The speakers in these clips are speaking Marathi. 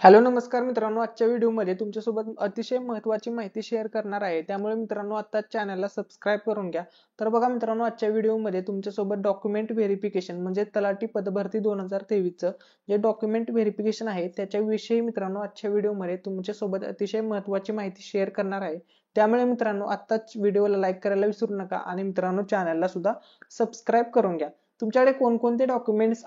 हॅलो नमस्कार मित्रांनो, आजच्या व्हिडिओमध्ये तुमच्यासोबत अतिशय महत्त्वाची माहिती शेअर करणार आहे. त्यामुळे मित्रांनो आत्ताच चॅनलला सबस्क्राईब करून घ्या. तर बघा मित्रांनो, आजच्या व्हिडिओमध्ये तुमच्यासोबत डॉक्युमेंट व्हेरिफिकेशन म्हणजे तलाठी पदभरती 2023चं जे डॉक्युमेंट व्हेरिफिकेशन आहे त्याच्याविषयी मित्रांनो आजच्या व्हिडिओमध्ये तुमच्यासोबत अतिशय महत्त्वाची माहिती शेअर करणार आहे. त्यामुळे मित्रांनो आत्ताच व्हिडिओला लाईक करायला विसरू नका आणि मित्रांनो चॅनलला सुद्धा सबस्क्राईब करून घ्या. तुमच्याकडे कोणकोणते डॉक्युमेंट्स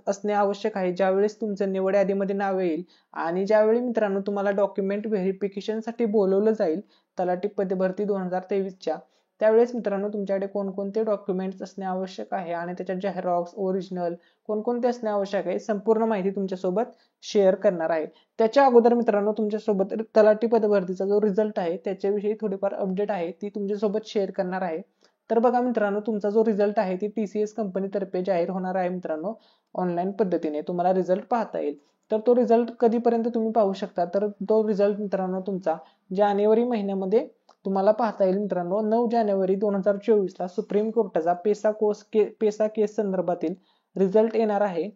असणे आवश्यक आहे ज्यावेळेस तुमचं निवड यादीमध्ये नाव येईल आणि ज्यावेळी मित्रांनो तुम्हाला डॉक्युमेंट व्हेरिफिकेशन साठी बोलवलं जाईल तलाठी पदभरती 2023च्या त्यावेळेस मित्रांनो तुमच्याकडे कोणकोणते डॉक्युमेंट्स असणे आवश्यक आहे आणि त्याच्या झेरॉक्स ओरिजिनल कोणकोणते असणे आवश्यक आहे संपूर्ण माहिती तुमच्यासोबत शेअर करणार आहे. त्याच्या अगोदर मित्रांनो तुमच्यासोबत तलाठी पदभरतीचा जो रिझल्ट आहे त्याच्याविषयी थोडीफार अपडेट आहे ती तुमच्यासोबत शेअर करणार आहे. तर बघा मित्रांनो, तुमचा जो रिझल्ट आहे ती TCS कंपनीतर्फे जाहीर होणार आहे मित्रांनो. ऑनलाईन पद्धतीने तुम्हाला रिझल्ट पाहता येईल. तर तो रिझल्ट कधीपर्यंत तुम्ही पाहू शकता, तर तो रिझल्ट मित्रांनो तुमचा जानेवारी महिन्यामध्ये तुम्हाला पाहता येईल मित्रांनो. 9 जानेवारी 2024 ला सुप्रीम कोर्टाचा पेसा केस संदर्भातील रिझल्ट येणार आहे.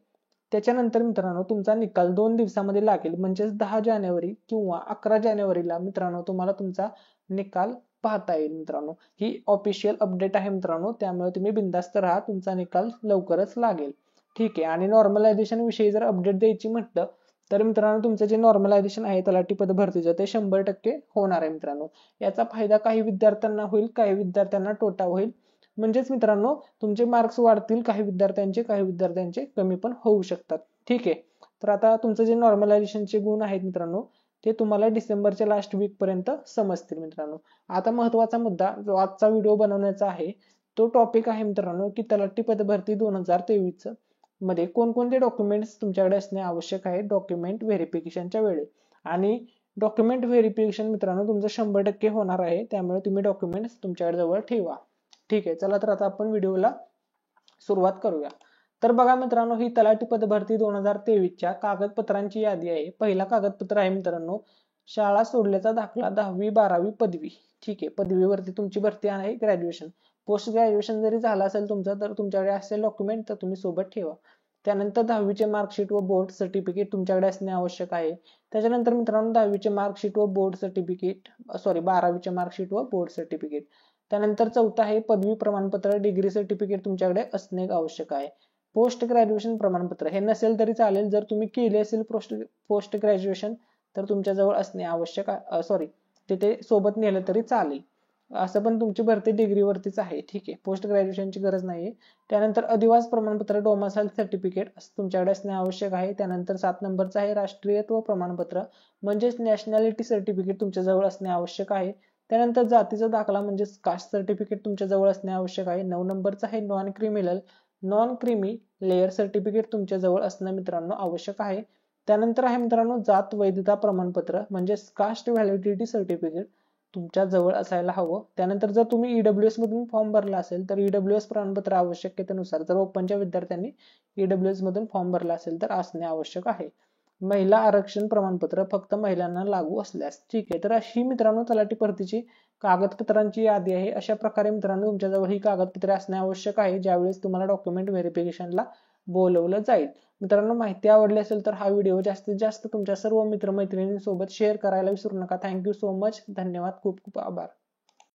त्याच्यानंतर मित्रांनो तुमचा निकाल 2 दिवसामध्ये लागेल, म्हणजेच 10 जानेवारी किंवा 11 जानेवारीला मित्रांनो तुम्हाला तुमचा निकाल पाहता येईल मित्रांनो. ही ऑफिशियल अपडेट आहे मित्रांनो, त्यामुळे तुम्ही बिंदास्त राहा, तुमचा निकाल लवकरच लागेल. ठीक आहे. आणि नॉर्मलायझेशन विषयी जर अपडेट द्यायची म्हटलं तर मित्रांनो तुमचं जे नॉर्मलायझेशन आहे तलाठी पद भरतीचं ते 100% होणार आहे मित्रांनो. याचा फायदा काही विद्यार्थ्यांना होईल, काही विद्यार्थ्यांना तोटा होईल. म्हणजेच मित्रांनो तुमचे मार्क्स वाढतील, काही विद्यार्थ्यांचे कमी पण होऊ शकतात. ठीक आहे. तर आता तुमचं जे नॉर्मलायझेशनचे गुण आहेत मित्रांनो ते तुम्हाला डिसेंबरच्या लास्ट वीक पर्यंत समजतील मित्रांनो. आता महत्वाचा मुद्दा जो आजचा व्हिडिओ बनवण्याचा आहे तो टॉपिक आहे मित्रांनो की तलाठी पद भरती 2023 मध्ये कोणकोणते डॉक्युमेंट्स तुमच्याकडे असणे आवश्यक आहे डॉक्युमेंट व्हेरिफिकेशनच्या वेळी. आणि डॉक्युमेंट व्हेरिफिकेशन मित्रांनो तुमचं 100% होणार आहे, त्यामुळे तुम्ही डॉक्युमेंट्स तुमच्याकडे जवळ ठेवा. ठीक आहे. चला तर आता आपण व्हिडिओला सुरुवात करूया. तर बघा मित्रांनो, ही तलाठी पद भरती 2023च्या कागदपत्रांची यादी आहे. पहिला कागदपत्र आहे मित्रांनो शाळा सोडल्याचा दाखला, 10वी 12वी पदवी. ठीक आहे. पदवीवरती तुमची भरती आहे, ग्रॅज्युएशन पोस्ट ग्रॅज्युएशन जरी झालं असेल तुमचं तर तुमच्याकडे असेल डॉक्युमेंट तर तुम्ही सोबत ठेवा. त्यानंतर 10वीचे मार्कशीट व बोर्ड सर्टिफिकेट तुमच्याकडे असणे आवश्यक आहे. त्याच्यानंतर मित्रांनो 10वीचे मार्कशीट व बोर्ड सर्टिफिकेट 12वीचे मार्कशीट व बोर्ड सर्टिफिकेट. त्यानंतर चौथा आहे पदवी प्रमाणपत्र डिग्री सर्टिफिकेट तुमच्याकडे असणे आवश्यक आहे. पोस्ट ग्रॅज्युएशन प्रमाणपत्र हे नसेल तरी चालेल, जर तुम्ही केले असेल पोस्ट ग्रॅज्युएशन तर तुमच्याजवळ असणे आवश्यक आहे. ते सोबत नेलं तरी चालेल. असं पण तुमची भरती डिग्रीवरतीच आहे. ठीक आहे. पोस्ट ग्रॅज्युएशनची गरज नाहीये. त्यानंतर अधिवास प्रमाणपत्र डोमासाइल सर्टिफिकेट तुमच्याकडे असणे आवश्यक आहे. त्यानंतर 7 नंबरचा आहे राष्ट्रीयत्व प्रमाणपत्र म्हणजेच नॅशनॅलिटी सर्टिफिकेट तुमच्याजवळ असणे आवश्यक आहे. त्यानंतर जातीचा दाखला म्हणजेच कास्ट सर्टिफिकेट तुमच्या जवळ असणे आवश्यक आहे. 9 नंबरचा आहे नॉन क्रिमी लेअर सर्टिफिकेट तुमच्या जवळ असणं मित्रांनो आवश्यक आहे. त्यानंतर आहे मित्रांनो जात वैधता प्रमाणपत्र म्हणजेच कास्ट व्हॅलिडिटी सर्टिफिकेट तुमच्या जवळ असायला हवं. त्यानंतर जर तुम्ही EWS मधून फॉर्म भरला असेल तर EWS प्रमाणपत्र आवश्यकतेनुसार, जर ओपनच्या विद्यार्थ्यांनी EWS मधून फॉर्म भरला असेल तर असणे आवश्यक आहे. महिला आरक्षण प्रमाणपत्र फक्त महिलांना लागू असल्यास. ठीक आहे. तर अशी मित्रांनो तलाठी भरतीची कागदपत्रांची यादी आहे. अशा प्रकारे मित्रांनो तुमच्याजवळ ही कागदपत्रे असणे आवश्यक आहे ज्यावेळेस तुम्हाला डॉक्युमेंट व्हेरिफिकेशनला बोलवलं जाईल. मित्रांनो माहिती आवडली असेल तर हा व्हिडिओ जास्तीत जास्त तुमच्या सर्व मित्रमैत्रिणींसोबत शेअर करायला विसरू नका. Thank you so much. धन्यवाद. खूप खूप आभार.